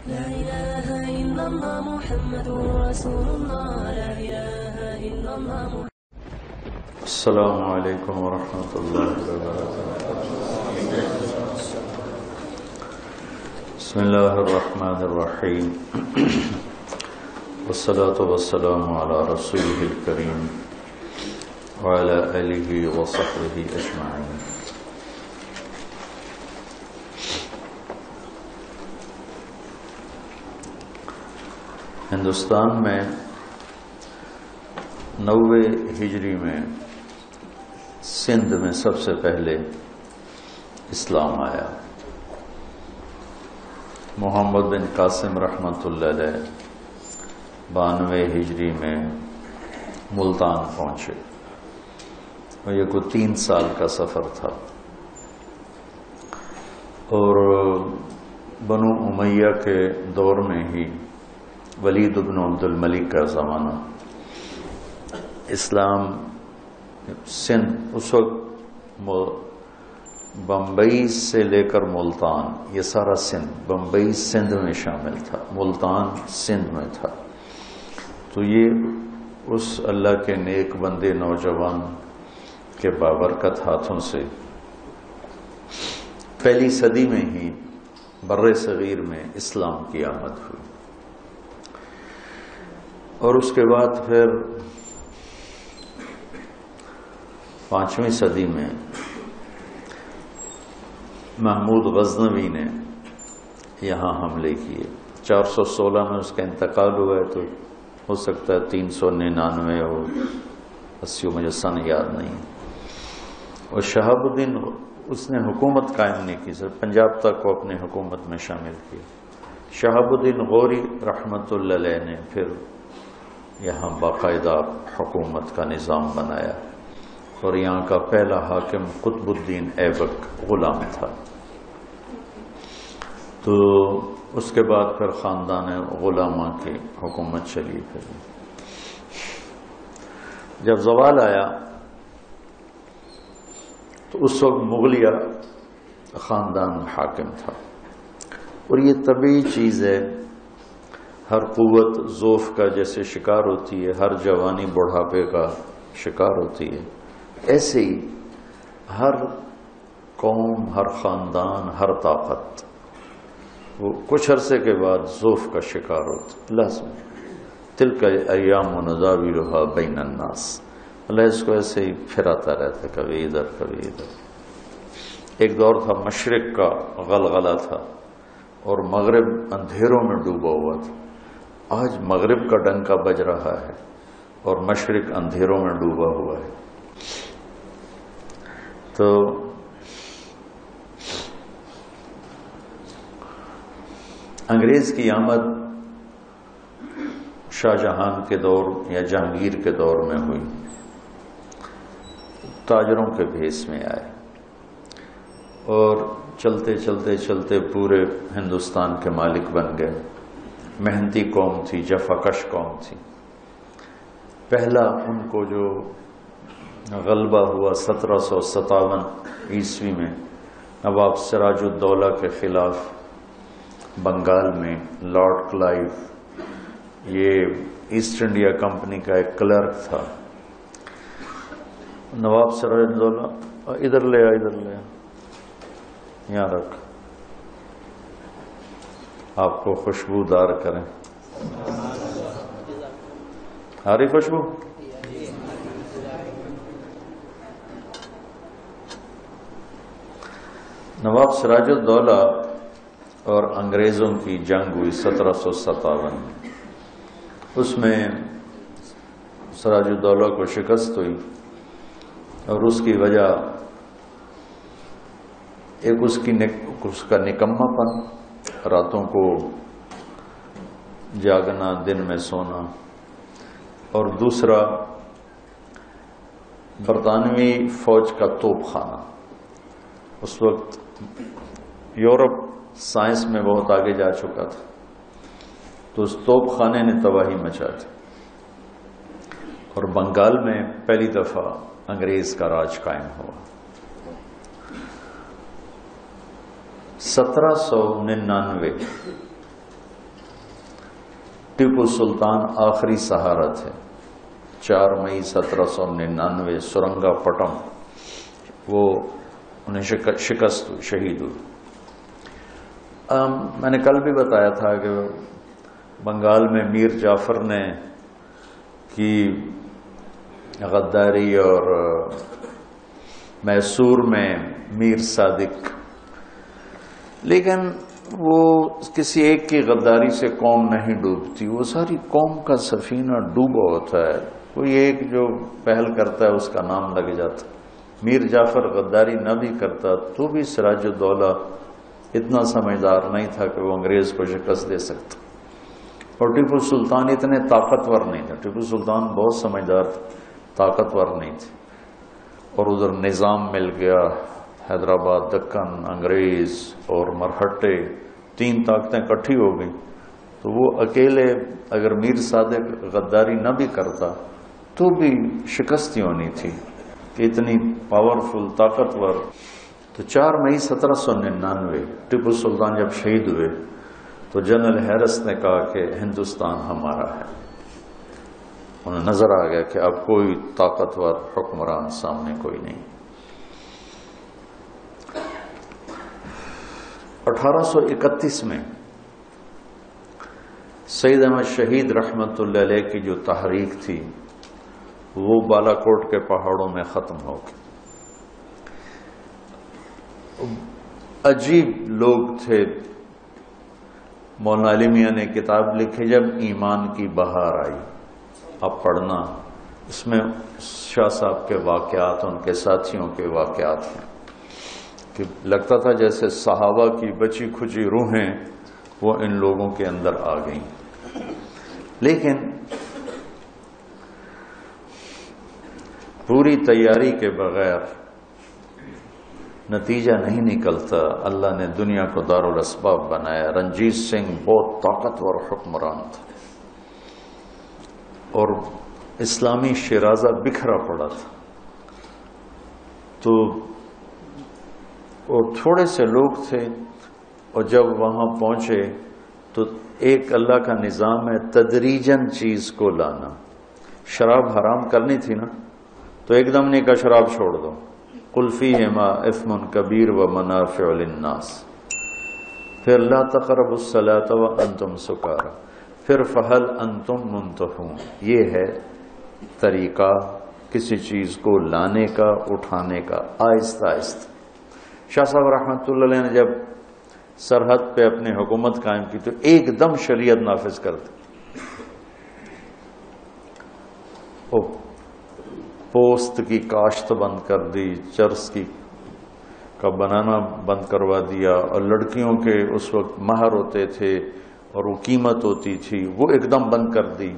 لا إله إلا الله محمد رسول الله لا إله إلا الله السلام علیکم ورحمۃ اللہ وبرکاتہ. بسم اللہ الرحمن الرحیم والصلاة والسلام علی رسولہ الکریم وعلی آلہ وصحبہ اجمعین. ہندوستان میں 90 ہجری میں سندھ میں سب سے پہلے اسلام آیا. محمد بن قاسم رحمۃ اللہ علیہ 92 ہجری میں ملتان پہنچے اور یہ کوئی 3 سال کا سفر تھا. اور بنو امیہ کے دور میں ہی ولید بن عبد الملک کا زمانہ اسلام سندھ اس وقت بمبئی سے لے کر ملتان یہ سارا سندھ بمبئی سندھ میں شامل تھا، ملتان سندھ میں تھا. تو یہ اس اللہ کے نیک بندے نوجوان کے بابرکت ہاتھوں سے پہلی صدی میں ہی بر صغیر میں اسلام کی آمد ہوئی. اور اس کے بعد پھر 5ویں صدی میں محمود غزنوی نے یہاں حملے کیے. 416 میں اس کا انتقال ہوا ہے، تو ہو سکتا ہے 399 ہو 80، مجھے سن یاد نہیں. اور شہاب الدین اس نے حکومت قائم نہیں کی، صرف پنجاب تک کو اپنی حکومت میں شامل کیا. شہاب الدین غوری رحمۃ اللہ علیہ نے پھر یہاں باقاعدہ حکومت کا نظام بنایا اور یہاں کا پہلا حاکم قطب الدین ایبک غلام تھا. تو اس کے بعد پھر خاندان غلامہ کی حکومت چلی. پھر جب زوال آیا تو اس وقت مغلیہ خاندان حاکم تھا. اور یہ طبیعی چیز ہے، ہر قوت ضعف کا جیسے شکار ہوتی ہے، ہر جوانی بڑھاپے کا شکار ہوتی ہے، ایسے ہی ہر قوم، ہر خاندان، ہر طاقت وہ کچھ عرصے کے بعد ضعف کا شکار ہوتا. لازم تلک ایام نداولها بین الناس، اللہ اس کو ایسے ہی پھراتا رہتا، کبھی ادھر کبھی ادھر. ایک دور تھا مشرق کا غلغلہ تھا اور مغرب اندھیروں میں ڈوبا ہوا تھا. آج مغرب کا ڈنکا بج رہا ہے اور مشرق اندھیروں میں ڈوبا ہوا ہے. تو انگریز کی آمد شاہ جہان کے دور یا جہانگیر کے دور میں ہوئی. تاجروں کے بھیس میں آئے اور چلتے چلتے چلتے پورے ہندوستان کے مالک بن گئے. محنتی قوم تھی، جفاکش قوم تھی. پہلا ان کو جو غلبہ ہوا 1757 عیسوی میں نواب سراج الدولہ کے خلاف بنگال میں. لارڈ کلائیو یہ ایسٹ انڈیا کمپنی کا ایک کلرک تھا. نواب سراج الدولہ ادھر لے آ، ادھر لے آ، یہاں رکھ، آپ کو خوشبودار کریں. آ رہی خوشبو؟ نواب سراج الدولہ اور انگریزوں کی جنگ ہوئی 1757. اس میں سراج الدولہ کو شکست ہوئی اور اس کی وجہ ایک اس کا نکما پن، راتوں کو جاگنا، دن میں سونا، اور دوسرا برطانوی فوج کا توپ خانہ. اس وقت یورپ سائنس میں بہت آگے جا چکا تھا، تو اس توپ خانے نے تباہی مچا دی اور بنگال میں پہلی دفعہ انگریز کا راج قائم ہوا. 1799 ٹیپو سلطان آخری سہارا تھے. 4 مئی 1799 سرنگا پٹم وہ انہیں شکست ہوئی، شہید ہوئی. میں نے کل بھی بتایا تھا کہ بنگال میں میر جعفر نے کی غداری اور میسور میں میر صادق، لیکن وہ کسی ایک کی غداری سے قوم نہیں ڈوبتی، وہ ساری قوم کا سفینہ ڈوبا ہوتا ہے. کوئی ایک جو پہل کرتا ہے اس کا نام لگ جاتا. میر جعفر غداری نہ بھی کرتا تو بھی سراج الدولہ اتنا سمجھدار نہیں تھا کہ وہ انگریز کو شکست دے سکتا. اور ٹیپو سلطان اتنے طاقتور نہیں تھا. ٹیپو سلطان بہت سمجھدار تھا، طاقتور نہیں تھے. اور ادھر نظام مل گیا، حیدرآباد، دکن، انگریز اور مرہٹے، 3 طاقتیں اکٹھی ہو گئیں. تو وہ اکیلے اگر میر صادق غداری نہ بھی کرتا تو بھی شکست ہی ہونی تھی کہ اتنی پاورفل، طاقتور. تو 4 مئی 1799 ٹیپو سلطان جب شہید ہوئے تو جنرل ہیرس نے کہا کہ ہندوستان ہمارا ہے. انہیں نظر آ گیا کہ اب کوئی طاقتور حکمران سامنے کوئی نہیں. 1831 میں سید احمد شہید رحمت اللہ علیہ کی جو تحریک تھی وہ بالا کوٹ کے پہاڑوں میں ختم ہو گئی. عجیب لوگ تھے. مولانا علی میاں نے کتاب لکھی جب ایمان کی بہار آئی، اب پڑھنا. اس میں شاہ صاحب کے واقعات، ان کے ساتھیوں کے واقعات ہیں کہ لگتا تھا جیسے صحابہ کی بچی کھچی روحیں وہ ان لوگوں کے اندر آ گئیں. لیکن پوری تیاری کے بغیر نتیجہ نہیں نکلتا. اللہ نے دنیا کو دارالاسباب بنایا. رنجیت سنگھ بہت طاقتور حکمران تھا اور اسلامی شیرازہ بکھرا پڑا تھا. تو اور تھوڑے سے لوگ تھے اور جب وہاں پہنچے تو ایک اللہ کا نظام ہے تدریجاً چیز کو لانا. شراب حرام کرنی تھی نا تو ایک دم نہیں کہا شراب چھوڑ دو. قل فیہما اثم کبیر و منافع للناس. پھر لا تقربوا الصلاۃ وانتم سکارى. پھر فہل انتم منتہون. یہ ہے طریقہ کسی چیز کو لانے کا، اٹھانے کا، آہستہ آہستہ. شاہ صاحب رحمۃ اللہ علیہ نے جب سرحد پہ اپنی حکومت قائم کی تو ایک دم شریعت نافذ کر دی. پوست کی کاشت بند کر دی، چرس کا بنانا بند کروا دیا، اور لڑکیوں کے اس وقت مہر ہوتے تھے اور وہ قیمت ہوتی تھی وہ ایک دم بند کر دی.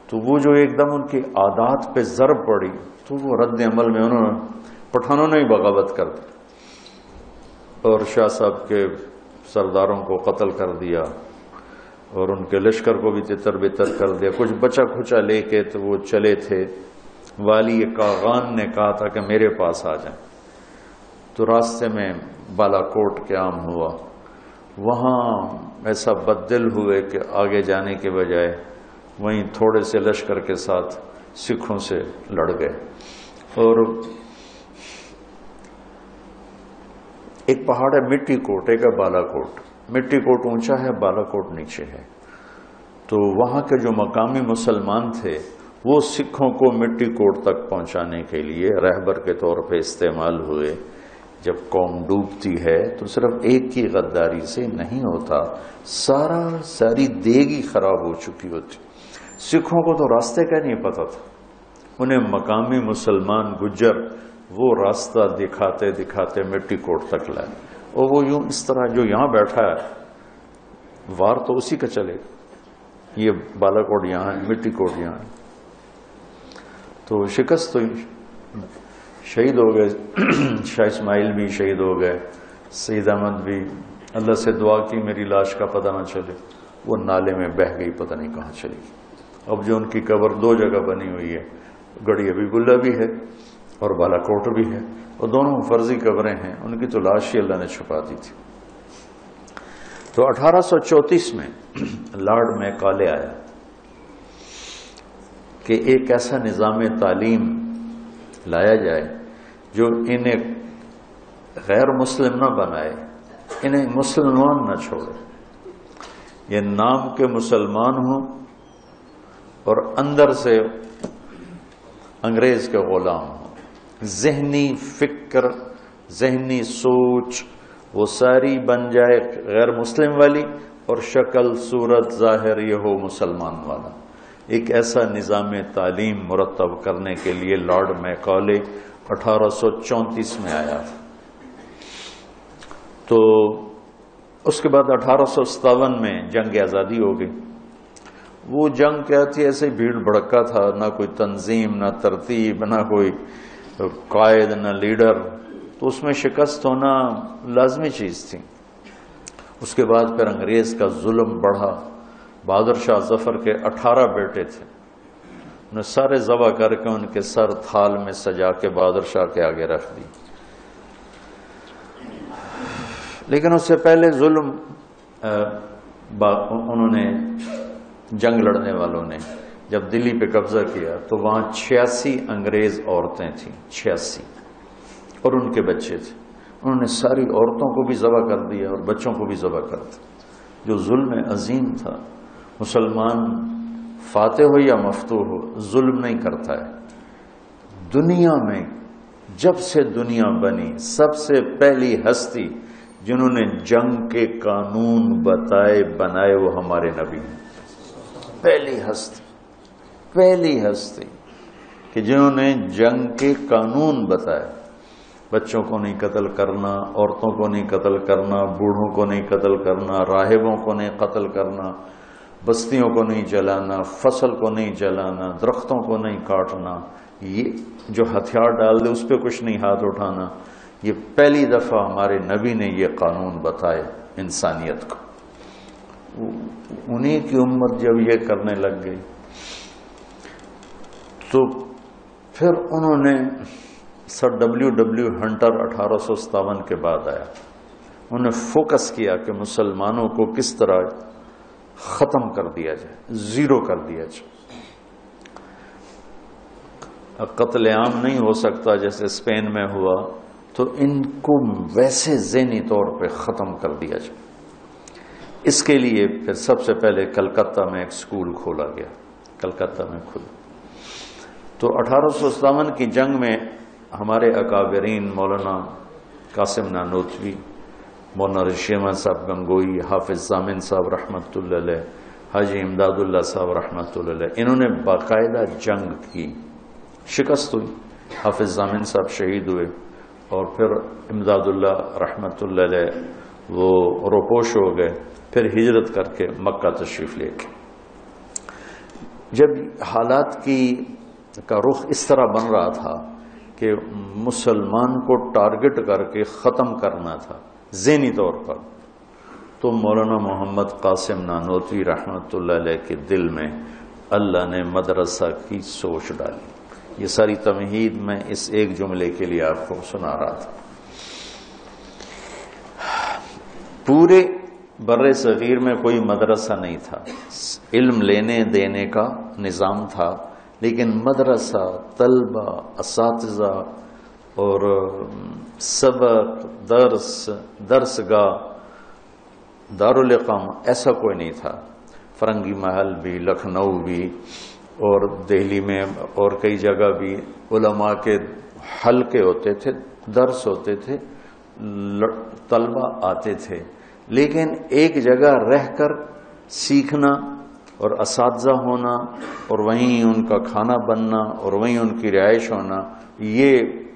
تو وہ جو ایک دم ان کی عادات پہ ضرب پڑی تو وہ رد عمل میں انہوں نے پٹھانوں نے ہی بغاوت کر دی اور شاہ صاحب کے سرداروں کو قتل کر دیا اور ان کے لشکر کو بھی تتر بتر کر دیا. کچھ بچا کھچا لے کے تو وہ چلے تھے. والی کاغان نے کہا تھا کہ میرے پاس آ جائیں. تو راستے میں بالا کوٹ قیام ہوا. وہاں ایسا بددل ہوئے کہ آگے جانے کے بجائے وہیں تھوڑے سے لشکر کے ساتھ سکھوں سے لڑ گئے. اور ایک پہاڑ ہے مٹی کوٹ، ایک ہے بالا کوٹ. مٹی کوٹ اونچا ہے، بالا کوٹ نیچے ہے. تو وہاں کے جو مقامی مسلمان تھے وہ سکھوں کو مٹی کوٹ تک پہنچانے کے لیے رہبر کے طور پہ استعمال ہوئے. جب قوم ڈوبتی ہے تو صرف ایک کی غداری سے نہیں ہوتا، ساری دیگ ہی خراب ہو چکی ہوتی. سکھوں کو تو راستے کا نہیں پتا تھا. انہیں مقامی مسلمان گجر وہ راستہ دکھاتے دکھاتے مٹی کوٹ تک لائے. اور وہ یوں اس طرح جو یہاں بیٹھا ہے وار تو اسی کا چلے. یہ بالا کوٹ یہاں ہے، مٹی کوٹ یہاں ہے. تو شکست ہوئی، شہید ہو گئے. شاہ اسماعیل بھی شہید ہو گئے، سید احمد بھی. اللہ سے دعا کی میری لاش کا پتہ نہ چلے. وہ نالے میں بہہ گئی، پتہ نہیں کہاں چلی. اب جو ان کی قبر 2 جگہ بنی ہوئی ہے، گڑھی حبیب اللہ بھی ہے اور بالا کوٹ بھی ہے، اور دونوں فرضی قبریں ہیں. ان کی تو لاش ہی اللہ نے چھپا دی تھی. تو 1834 میں لارڈ میکالے آیا کہ ایک ایسا نظام تعلیم لایا جائے جو انہیں غیر مسلم نہ بنائے، انہیں مسلمان نہ چھوڑے، یہ نام کے مسلمان ہوں اور اندر سے انگریز کے غلام ہوں، ذہنی فکر، ذہنی سوچ وہ ساری بن جائے غیر مسلم والی، اور شکل صورت ظاہر یہ ہو مسلمان والا۔ ایک ایسا نظام تعلیم مرتب کرنے کے لیے لارڈ میکالے 1834 میں آیا تھا۔ تو اس کے بعد 1857 میں جنگ آزادی ہو گئی۔ وہ جنگ کیا تھی، ایسے بھیڑ بھڑکا تھا، نہ کوئی تنظیم، نہ ترتیب، نہ کوئی قائد، نہ لیڈر، تو اس میں شکست ہونا لازمی چیز تھی۔ اس کے بعد پھر انگریز کا ظلم بڑھا۔ بہادر شاہ ظفر کے 18 بیٹے تھے، انہیں سارے ذبح کر کے ان کے سر تھال میں سجا کے بہادر شاہ کے آگے رکھ دی۔ لیکن اس سے پہلے ظلم انہوں نے جنگ لڑنے والوں نے جب دلی پہ قبضہ کیا تو وہاں 86 انگریز عورتیں تھیں، 86، اور ان کے بچے تھے۔ انہوں نے ساری عورتوں کو بھی ذبح کر دیا اور بچوں کو بھی ذبح کر دیا۔ جو ظلم عظیم تھا، مسلمان فاتح ہو یا مفتوح ہو ظلم نہیں کرتا ہے۔ دنیا میں جب سے دنیا بنی سب سے پہلی ہستی جنہوں نے جنگ کے قانون بنائے وہ ہمارے نبی ہیں۔ پہلی ہستی کہ جنہوں نے جنگ کے قانون بتائے، بچوں کو نہیں قتل کرنا، عورتوں کو نہیں قتل کرنا، بوڑھوں کو نہیں قتل کرنا، راہبوں کو نہیں قتل کرنا، بستیوں کو نہیں جلانا، فصل کو نہیں جلانا، درختوں کو نہیں کاٹنا، یہ جو ہتھیار ڈال دے اس پہ کچھ نہیں ہاتھ اٹھانا۔ یہ پہلی دفعہ ہمارے نبی نے یہ قانون بتائے انسانیت کو۔ انہی کی امت جب یہ کرنے لگ گئی تو پھر انہوں نے سر ڈبلیو ہنٹر 1857 کے بعد آیا، انہوں نے فوکس کیا کہ مسلمانوں کو کس طرح ختم کر دیا جائے، زیرو کر دیا جائے۔ قتل عام نہیں ہو سکتا جیسے اسپین میں ہوا، تو ان کو ویسے ذہنی طور پہ ختم کر دیا جائے۔ اس کے لیے پھر سب سے پہلے کلکتہ میں ایک سکول کھولا گیا، کلکتہ میں کھلا۔ تو 1857 کی جنگ میں ہمارے اکابرین مولانا قاسم نانوتوی، مولانا رشید احمد صاحب گنگوئی، حافظ ضامن صاحب رحمۃ اللہ علیہ، حاجی امداد اللہ صاحب رحمۃ اللہ علیہ، انہوں نے باقاعدہ جنگ کی، شکست ہوئی، حافظ ضامن صاحب شہید ہوئے، اور پھر امداد اللہ رحمۃ اللہ علیہ وہ روپوش ہو گئے، پھر ہجرت کر کے مکہ تشریف لے کے۔ جب حالات کا رخ اس طرح بن رہا تھا کہ مسلمان کو ٹارگٹ کر کے ختم کرنا تھا ذہنی طور پر، تو مولانا محمد قاسم نانوتوی رحمۃ اللہ علیہ کے دل میں اللہ نے مدرسہ کی سوچ ڈالی۔ یہ ساری تمہید میں اس ایک جملے کے لیے آپ کو سنا رہا تھا۔ پورے بر صغیر میں کوئی مدرسہ نہیں تھا، علم لینے دینے کا نظام تھا، لیکن مدرسہ، طلبہ، اساتذہ اور سبق، درسگاہ، دارالاقامہ ایسا کوئی نہیں تھا۔ فرنگی محل بھی، لکھنؤ بھی، اور دہلی میں اور کئی جگہ بھی علماء کے حلقے ہوتے تھے، درس ہوتے تھے، طلبہ آتے تھے، لیکن ایک جگہ رہ کر سیکھنا اور اساتذہ ہونا اور وہیں ان کا کھانا بننا اور وہیں ان کی رہائش ہونا، یہ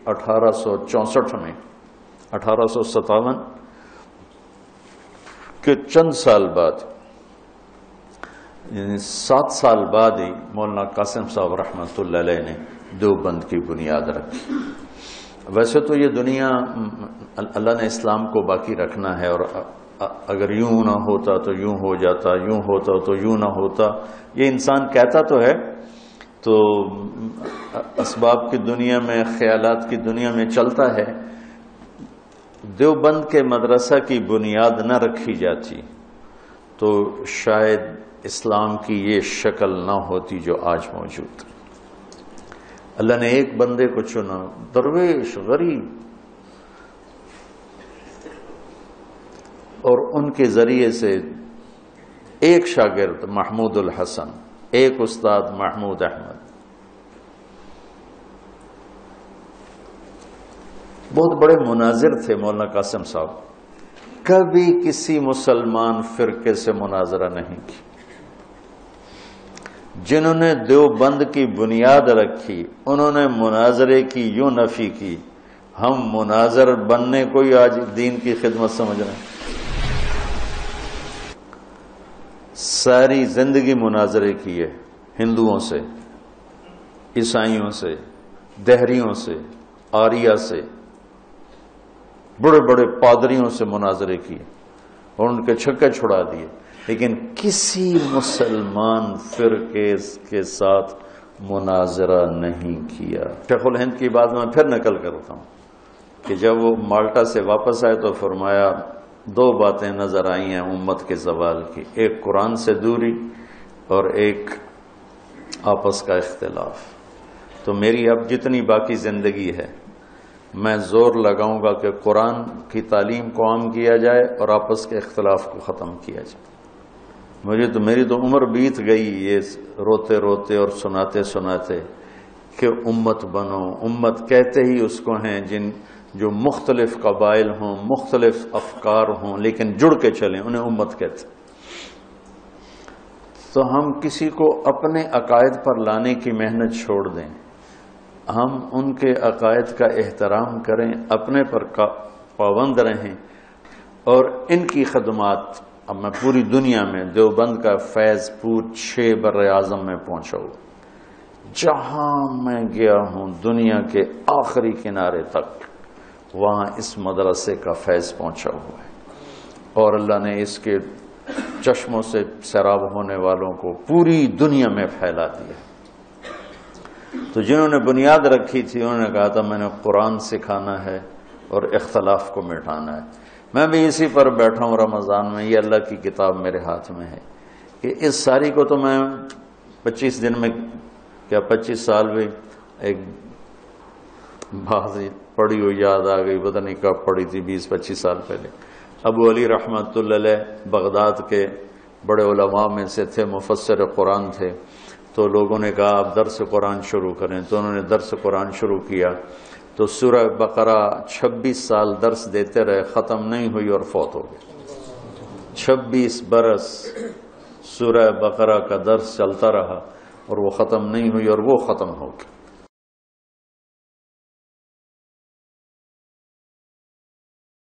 1864 میں 1857 کے چند سال بعد، یعنی 7 سال بعد ہی مولانا قاسم صاحب رحمۃ اللہ علیہ نے دیوبند کی بنیاد رکھی۔ ویسے تو یہ دنیا اللہ نے اسلام کو باقی رکھنا ہے، اور اگر یوں نہ ہوتا تو یوں ہو جاتا، یوں ہوتا تو یوں نہ ہوتا، یہ انسان کہتا تو ہے، تو اسباب کی دنیا میں، خیالات کی دنیا میں چلتا ہے۔ دیوبند کے مدرسہ کی بنیاد نہ رکھی جاتی تو شاید اسلام کی یہ شکل نہ ہوتی جو آج موجود. اللہ نے ایک بندے کو چنا، درویش غریب، اور ان کے ذریعے سے ایک شاگرد محمود الحسن، ایک استاد محمود احمد، بہت بڑے مناظر تھے مولانا قاسم صاحب، کبھی کسی مسلمان فرقے سے مناظرہ نہیں کی. جنہوں نے دیوبند کی بنیاد رکھی انہوں نے مناظرے کی یوں نفی کی. ہم مناظر بننے کو ہی آج دین کی خدمت سمجھ رہے ہیں. ساری زندگی مناظرے کی ہے، ہندوؤں سے، عیسائیوں سے، دہریوں سے، آریہ سے، بڑے بڑے پادریوں سے مناظرے کیے اور ان کے چھکے چھڑا دیے، لیکن کسی مسلمان فرقے کے ساتھ مناظرہ نہیں کیا. شیخ الہند کی بات میں پھر نقل کرتا ہوں کہ جب وہ مالٹا سے واپس آئے تو فرمایا دو باتیں نظر آئی ہیں امت کے زوال کی، ایک قرآن سے دوری اور ایک آپس کا اختلاف. تو میری اب جتنی باقی زندگی ہے میں زور لگاؤں گا کہ قرآن کی تعلیم کو عام کیا جائے اور آپس کے اختلاف کو ختم کیا جائے. میری تو عمر بیت گئی یہ روتے روتے اور سناتے سناتے کہ امت بنو. امت کہتے ہی اس کو ہیں جو مختلف قبائل ہوں، مختلف افکار ہوں، لیکن جڑ کے چلیں، انہیں امت کہتے. تو ہم کسی کو اپنے عقائد پر لانے کی محنت چھوڑ دیں، ہم ان کے عقائد کا احترام کریں، اپنے پر پابند رہیں اور ان کی خدمات. اب میں پوری دنیا میں دیوبند کا فیض 6 بر اعظم میں پہنچا ہوں، جہاں میں گیا ہوں دنیا کے آخری کنارے تک، وہاں اس مدرسے کا فیض پہنچا ہوا ہے، اور اللہ نے اس کے چشموں سے سیراب ہونے والوں کو پوری دنیا میں پھیلا دیا. تو جنہوں نے بنیاد رکھی تھی انہوں نے کہا تھا میں نے قرآن سکھانا ہے اور اختلاف کو مٹانا ہے. میں بھی اسی پر بیٹھا ہوں رمضان میں. یہ اللہ کی کتاب میرے ہاتھ میں ہے کہ اس ساری کو تو میں 25 دن میں کیا 25 سال بھی ایک بات پڑھی ہوئی یاد آ گئی، پتہ نہیں کب پڑھی تھی، 20-25 سال پہلے. ابو علی رحمۃ اللہ علیہ بغداد کے بڑے علماء میں سے تھے، مفسر قرآن تھے. تو لوگوں نے کہا آپ درس قرآن شروع کریں، تو انہوں نے درس قرآن شروع کیا. تو سورہ بقرہ 26 سال درس دیتے رہے، ختم نہیں ہوئی اور فوت ہو گئے. 26 برس سورہ بقرہ کا درس چلتا رہا اور وہ ختم نہیں ہوئی اور وہ ختم ہو گئی.